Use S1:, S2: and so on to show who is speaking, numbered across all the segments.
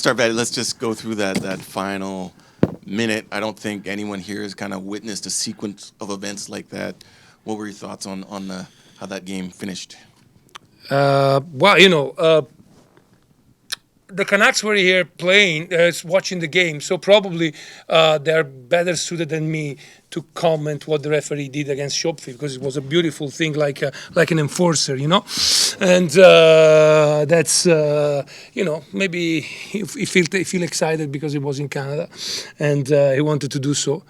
S1: start, Vanni. Let's just go through that final minute. I don't think anyone here has kind of witnessed a sequence of events like that. What were your thoughts on how that game finished?
S2: Well, the Canucks were here playing, watching the game, so probably they're better suited than me to comment what the referee did against Shopfield, because it was a beautiful thing, like an enforcer, and that's maybe he feel excited because he was in Canada, and he wanted to do so.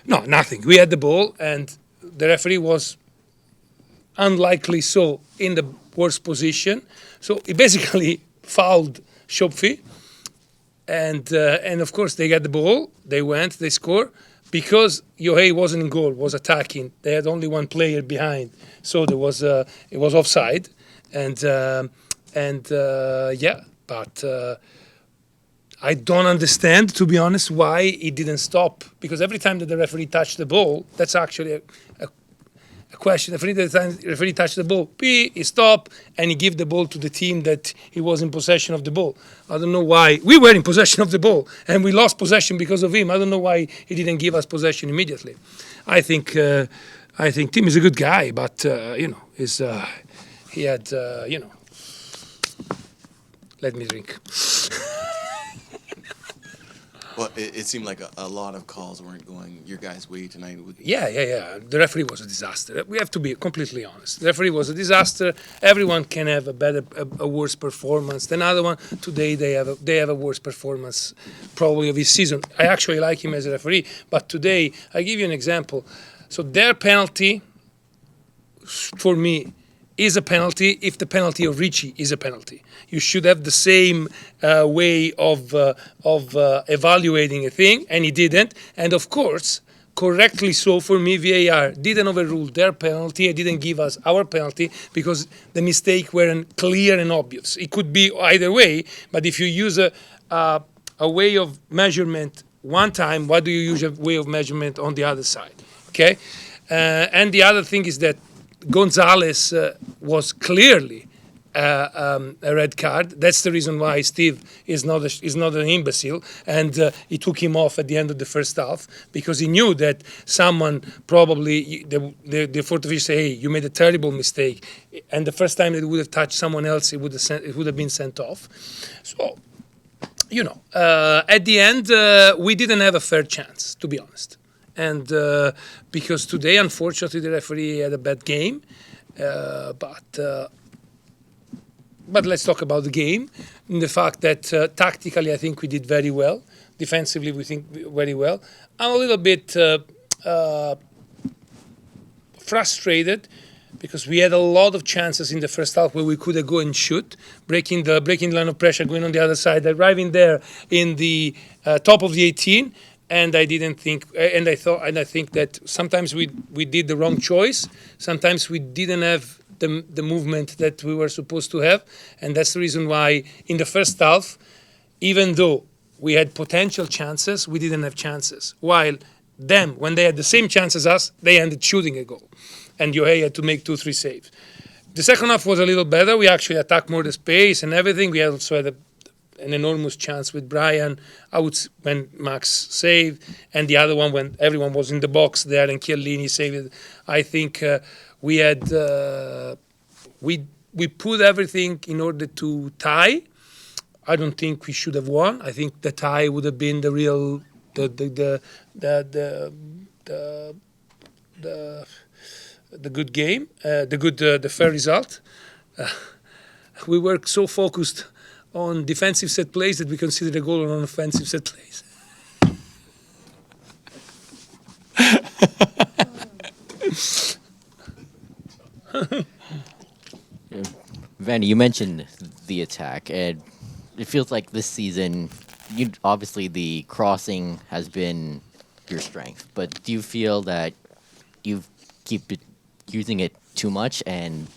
S2: No, nothing. We had the ball, and the referee was unlikely so in the worst position, so he basically fouled Shopfi, and of course they got the ball. They went, they score because Yohei wasn't in goal, was attacking. They had only one player behind, so there was it was offside, and yeah, but. I don't understand, to be honest, why he didn't stop. Because every time that the referee touched the ball, that's actually a question. Every time the referee touched the ball, he stopped and he gave the ball to the team that he was in possession of the ball. I don't know why. We were in possession of the ball and we lost possession because of him. I don't know why he didn't give us possession immediately. I think Tim is a good guy, but he had let me drink.
S1: Well, it seemed like a lot of calls weren't going your guys' way tonight.
S2: Yeah. The referee was a disaster. We have to be completely honest. The referee was a disaster. Everyone can have a worse performance than other one. Today they have a worse performance probably of his season. I actually like him as a referee, but today I give you an example. So their penalty, for me, is a penalty if the penalty of Ricci is a penalty. You should have the same way of evaluating a thing, and he didn't. And of course, correctly so for me, VAR didn't overrule their penalty. It didn't give us our penalty because the mistake weren't clear and obvious. It could be either way, but if you use a way of measurement one time, why do you use a way of measurement on the other side? Okay, and the other thing is that Gonzalez was clearly a red card. That's the reason why Steve is not an imbecile, and he took him off at the end of the first half because he knew that someone probably the fourth official say, "Hey, you made a terrible mistake," and the first time that it would have touched someone else, it would have been sent off. So, at the end, we didn't have a fair chance, to be honest. And because today, unfortunately, the referee had a bad game. But let's talk about the game. And the fact that tactically, I think we did very well. Defensively, we think very well. I'm a little bit frustrated because we had a lot of chances in the first half where we could go and shoot, breaking the line of pressure, going on the other side, arriving there in the top of the 18. And I didn't think, and I think that sometimes we did the wrong choice. Sometimes we didn't have the movement that we were supposed to have, and that's the reason why in the first half, even though we had potential chances, we didn't have chances. While them, when they had the same chance as us, they ended shooting a goal, and Yohei had to make 2-3 saves. The second half was a little better. We actually attacked more the space and everything. We also had an enormous chance with Brian, when Max saved, and the other one when everyone was in the box there and Chiellini saved it. I think we had we put everything in order to tie. I don't think we should have won. I think the tie would have been the real the good game, the fair result. We were so focused on defensive set plays that we considered a goal on offensive set plays.
S3: Vanni, you mentioned the attack, and it feels like this season, obviously the crossing has been your strength, but do you feel that you keep using it too much and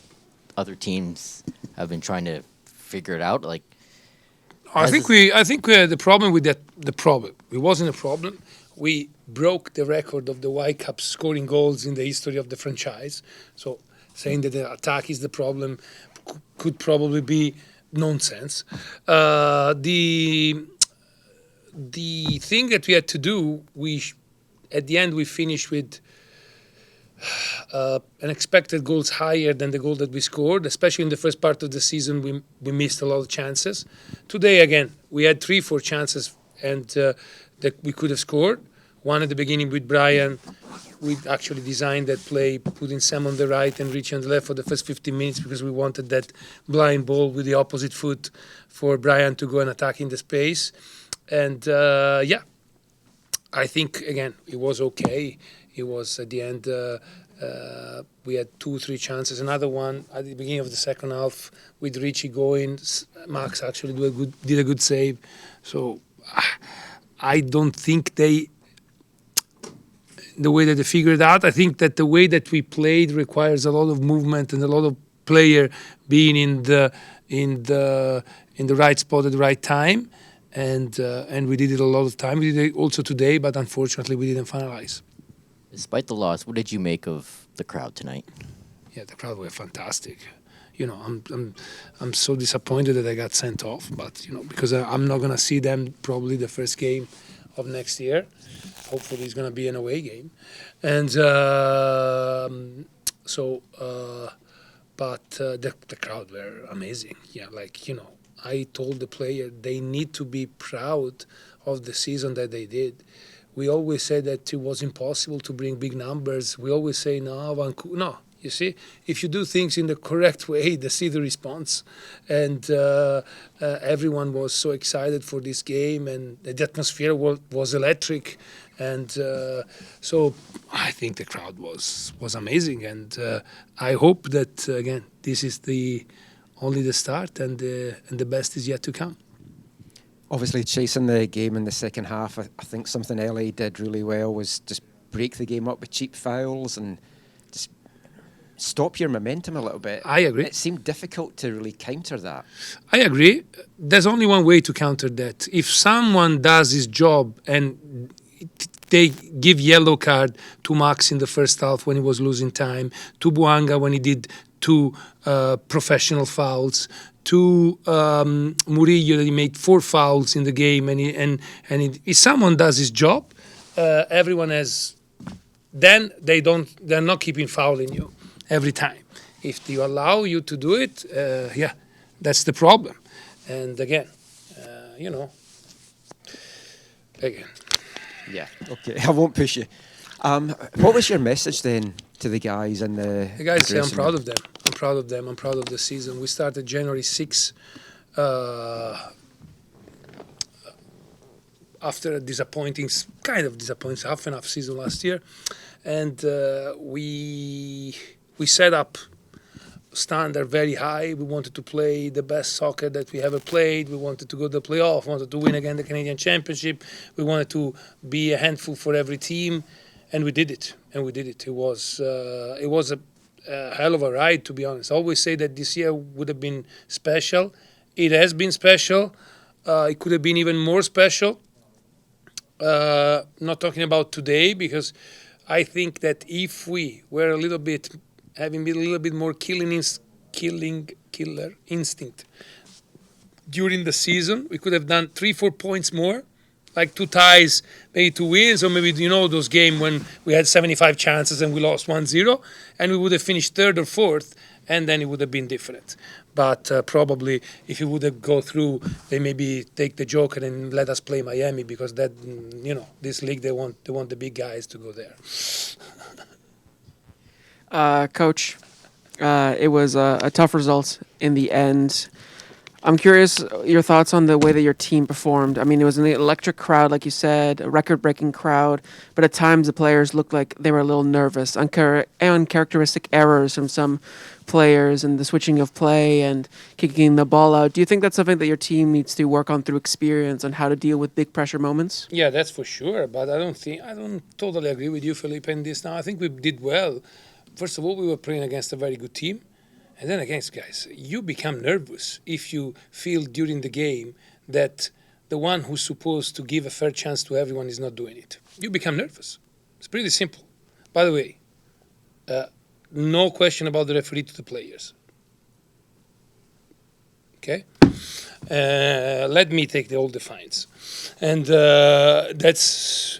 S3: other teams have been trying to figure it out? Like,
S2: I think we had the problem with that. The problem, it wasn't a problem. We broke the record of the Whitecaps scoring goals in the history of the franchise. So saying that the attack is the problem could probably be nonsense. The the thing that we had to do, at the end we finished with an expected goals higher than the goal that we scored. Especially in the first part of the season, we missed a lot of chances. Today again, we had 3-4 chances and that we could have scored. One at the beginning with Brian. We actually designed that play, putting Sam on the right and Richie on the left for the first 15 minutes because we wanted that blind ball with the opposite foot for Brian to go and attack in the space. And I think, again, it was okay. It was at the end, we had 2-3 chances. Another one at the beginning of the second half with Richie going. Max actually did a good save. So I don't think the way that they figured it out. I think that the way that we played requires a lot of movement and a lot of player being in the right spot at the right time, and we did it a lot of time. We did it also today, but unfortunately we didn't finalize.
S3: Despite the loss, what did you make of the crowd tonight?
S2: Yeah, the crowd were fantastic. I'm so disappointed that I got sent off, but because I'm not gonna see them probably the first game of next year. Hopefully it's going to be an away game. And but the crowd were amazing. Yeah, I told the player they need to be proud of the season that they did. We always said that it was impossible to bring big numbers. We always say, no. You see, if you do things in the correct way, they see the response. And everyone was so excited for this game, and the atmosphere was electric. And so I think the crowd was amazing. And I hope that, again, this is only the start, and the best is yet to come.
S4: Obviously, chasing the game in the second half, I think something LA did really well was just break the game up with cheap fouls and just stop your momentum a little bit.
S2: I agree.
S4: It seemed difficult to really counter that.
S2: I agree. There's only one way to counter that. If someone does his job and they give yellow card to Max in the first half when he was losing time, to Buanga when he did 2 professional fouls, to Murillo that he made 4 fouls in the game, if someone does his job, everyone has. Then they're not keeping fouling you every time. If they allow you to do it, that's the problem. And again, again.
S4: Yeah, okay, I won't push you. What was your message then to the guys and the
S2: guys? Say I'm
S4: dressing
S2: proud
S4: room?
S2: of them. I'm proud of them. I'm proud of the season. We started January 6th after a kind of disappointing half and half season last year, and we set up standard very high. We wanted to play the best soccer that we ever played. We wanted to go to the playoff. We wanted to win again the Canadian Championship. We wanted to be a handful for every team, and we did it. It was a hell of a ride, to be honest. I always say that this year would have been special. It has been special. It could have been even more special. Not talking about today, because I think that if we were having a little bit more killer instinct during the season, we could have done 3-4 points more, like 2 ties, maybe 2 wins, or maybe those games when we had 75 chances and we lost 1-0, and we would have finished 3rd or 4th, and then it would have been different. But probably if you would have go through, they maybe take the joker and let us play Miami, because that this league they want the big guys to go there.
S5: Coach, it was a tough result in the end. I'm curious your thoughts on the way that your team performed. I mean, it was an electric crowd, like you said, a record-breaking crowd, but at times the players looked like they were a little nervous. Uncharacteristic errors from some players and the switching of play and kicking the ball out. Do you think that's something that your team needs to work on through experience on how to deal with big pressure moments?
S2: Yeah, that's for sure. But I don't totally agree with you, Felipe, in this now. I think we did well. First of all, we were playing against a very good team. And then against guys, you become nervous if you feel during the game that the one who's supposed to give a fair chance to everyone is not doing it. You become nervous. It's pretty simple. By the way, no question about the referee to the players. Okay? Let me take all the fines, and that's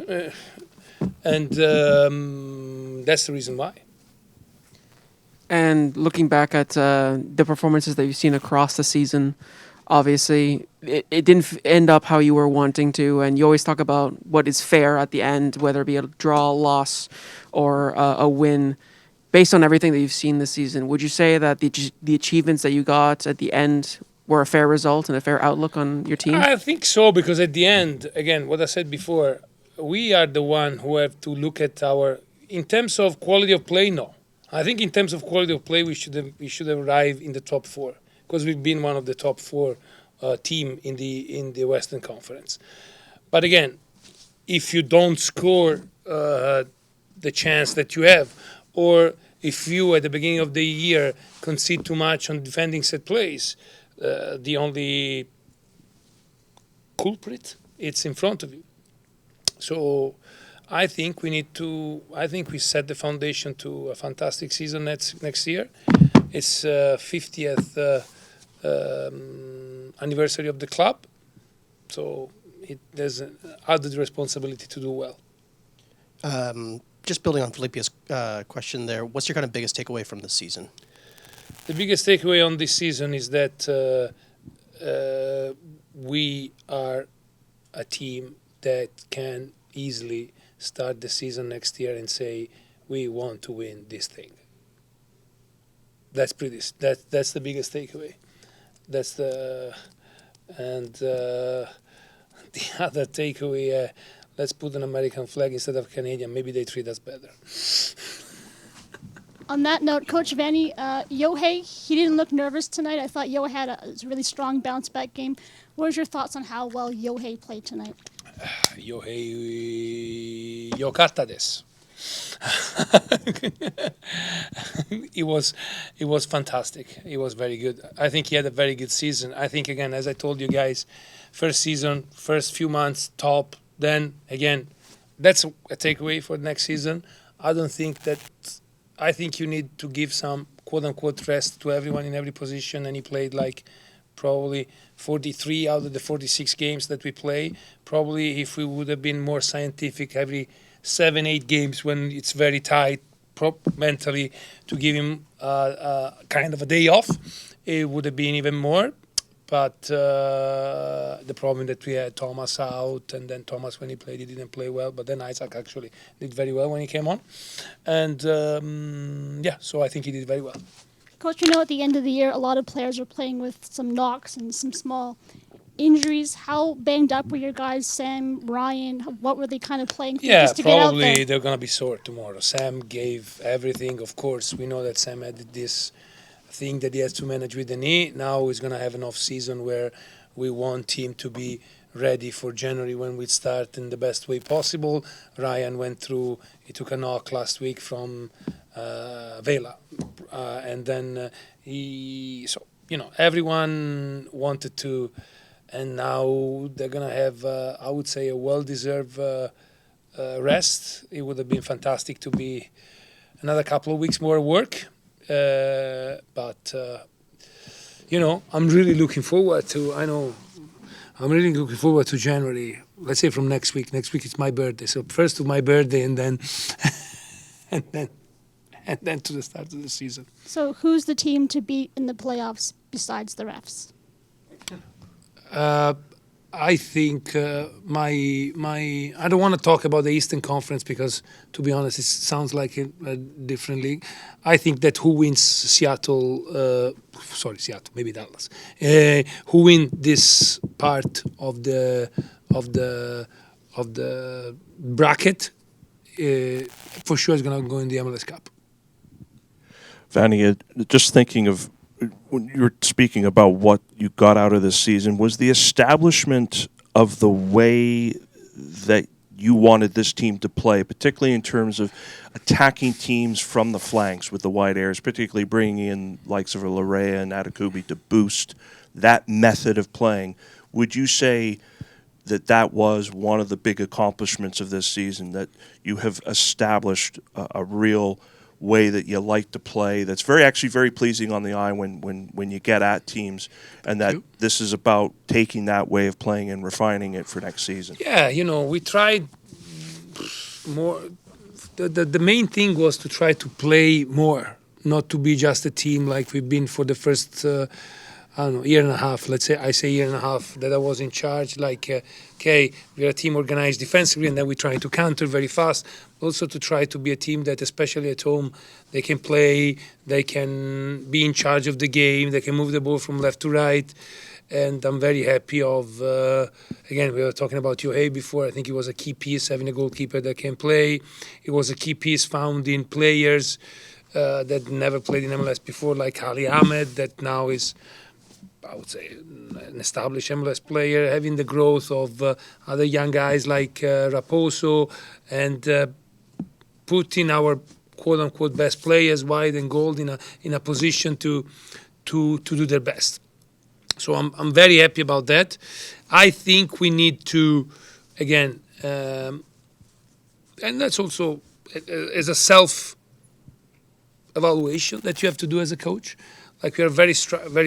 S2: the reason why.
S5: And looking back at the performances that you've seen across the season, obviously it didn't end up how you were wanting to, and you always talk about what is fair at the end, whether it be a draw, loss, or a win. Based on everything that you've seen this season, would you say that the achievements that you got at the end were a fair result and a fair outlook on your team?
S2: I think so, because at the end, again, what I said before, we are the one who have to look at in terms of quality of play. No, I think in terms of quality of play, we should arrive in the top four, because we've been one of the top four team in the Western Conference. But again, if you don't score the chance that you have, or if you at the beginning of the year concede too much on defending set plays, the only culprit it's in front of you. So I think we set the foundation to a fantastic season next year. It's 50th anniversary of the club, so there's added responsibility to do well.
S6: Just building on Felipe's question there, what's your kind of biggest takeaway from this season?
S2: The biggest takeaway on this season is that we are a team that can easily start the season next year and say we want to win this thing. That's the biggest takeaway. The other takeaway. Let's put an American flag instead of Canadian. Maybe they treat us better.
S7: On that note, Coach Vanni, Yohei, he didn't look nervous tonight. I thought Yohei had a really strong bounce-back game. What was your thoughts on how well Yohei played tonight?
S2: Yohei, yokata desu. It was fantastic. It was very good. I think he had a very good season. I think, again, as I told you guys, first season, first few months, top. Then again, that's a takeaway for next season. I think you need to give some quote unquote rest to everyone in every position, and he played like probably 43 out of the 46 games that we play. Probably if we would have been more scientific every 7-8 games when it's very tight mentally, to give him kind of a day off, it would have been even more. But the problem that we had Thomas out, and then Thomas, when he played, he didn't play well. But then Isaac actually did very well when he came on. And so I think he did very well.
S7: Coach, at the end of the year, a lot of players are playing with some knocks and some small injuries. How banged up were your guys, Sam, Ryan? What were they kind of playing through just to get out there?
S2: Probably they're going to be sore tomorrow. Sam gave everything. Of course, we know that Sam had this thing that he has to manage with the knee. Now he's going to have an off season where we want him to be ready for January when we start in the best way possible. Ryan he took a knock last week from Vela, and then everyone wanted to, and now they're going to have, I would say, a well-deserved rest. It would have been fantastic to be another couple of weeks more work. But I'm really looking forward to. I'm really looking forward to January. Let's say from next week. Next week it's my birthday, so first to my birthday, and then, and then to the start of the season.
S7: So who's the team to beat in the playoffs besides the refs?
S2: I think my I don't want to talk about the Eastern Conference because, to be honest, it sounds like a different league. I think that who wins Seattle, maybe Dallas, who win this part of the bracket, for sure is going to go in the MLS Cup.
S8: Vanni, just thinking of when you were speaking about what you got out of this season, was the establishment of the way that you wanted this team to play, particularly in terms of attacking teams from the flanks with the wide areas, particularly bringing in likes of Larea and Atakubi to boost that method of playing. Would you say that was one of the big accomplishments of this season, that you have established a real way that you like to play. That's actually very pleasing on the eye when you get at teams, and that this is about taking that way of playing and refining it for next season.
S2: Yeah, we tried more. The main thing was to try to play more, not to be just a team like we've been for the first I don't know, year and a half. Let's say year and a half that I was in charge. Like, okay, we're a team organized defensively, and then we try to counter very fast. Also to try to be a team that, especially at home, they can play, they can be in charge of the game, they can move the ball from left to right. And I'm very happy of, again, we were talking about Yohei before. I think it was a key piece, having a goalkeeper that can play. It was a key piece found in players that never played in MLS before, like Ali Ahmed, that now is, I would say, an established MLS player, having the growth of other young guys like Raposo, and putting our quote-unquote best players wide and gold in a position to do their best. So I'm very happy about that. I think we need to, again, and that's also as a self-evaluation that you have to do as a coach. Like, we are a very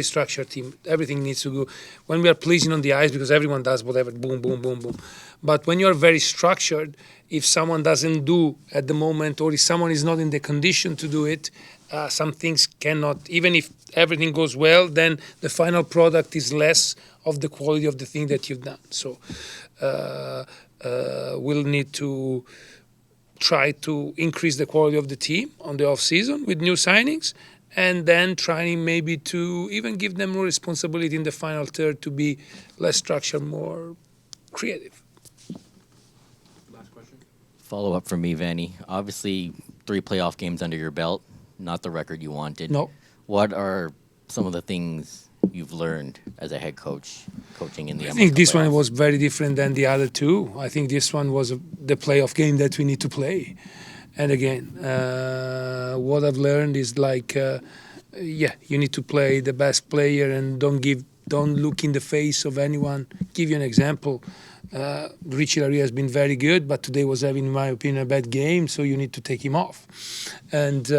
S2: structured team. Everything needs to go. When we are pleasing on the ice, because everyone does whatever, boom, boom, boom, boom. But when you are very structured, if someone doesn't do at the moment, or if someone is not in the condition to do it, some things cannot, even if everything goes well, then the final product is less of the quality of the thing that you've done. So we'll need to try to increase the quality of the team on the off-season with new signings, and then trying maybe to even give them more responsibility in the final third to be less structured, more creative.
S3: Last question. Follow up from me, Vanni. Obviously, 3 playoff games under your belt, not the record you wanted.
S2: No.
S3: What are some of the things you've learned as a head coach, coaching in the MLS?
S2: I think this
S3: playoffs?
S2: one was very different than the other two. I think this one was the playoff game that we need to play. And again, what I've learned is like, you need to play the best player and don't look in the face of anyone. Give you an example. Richie Laria has been very good, but today was having, in my opinion, a bad game, so you need to take him off. And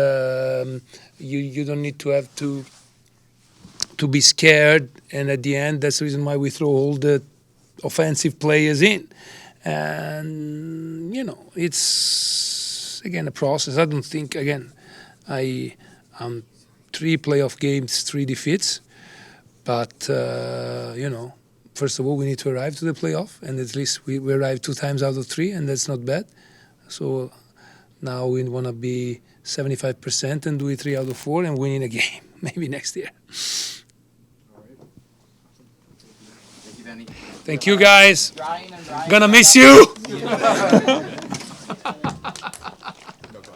S2: you don't need to have to be scared. And at the end, that's the reason why we throw all the offensive players in. And, it's, again, a process. I don't think, again, I'm 3 playoff games, 3 defeats. But, first of all, we need to arrive to the playoff, and at least we arrived 2 times out of 3, and that's not bad. So now we want to be 75% and do it 3 out of 4 and winning a game, maybe next year.
S9: Thank you, Vanni.
S2: Thank you, guys. Gonna miss you.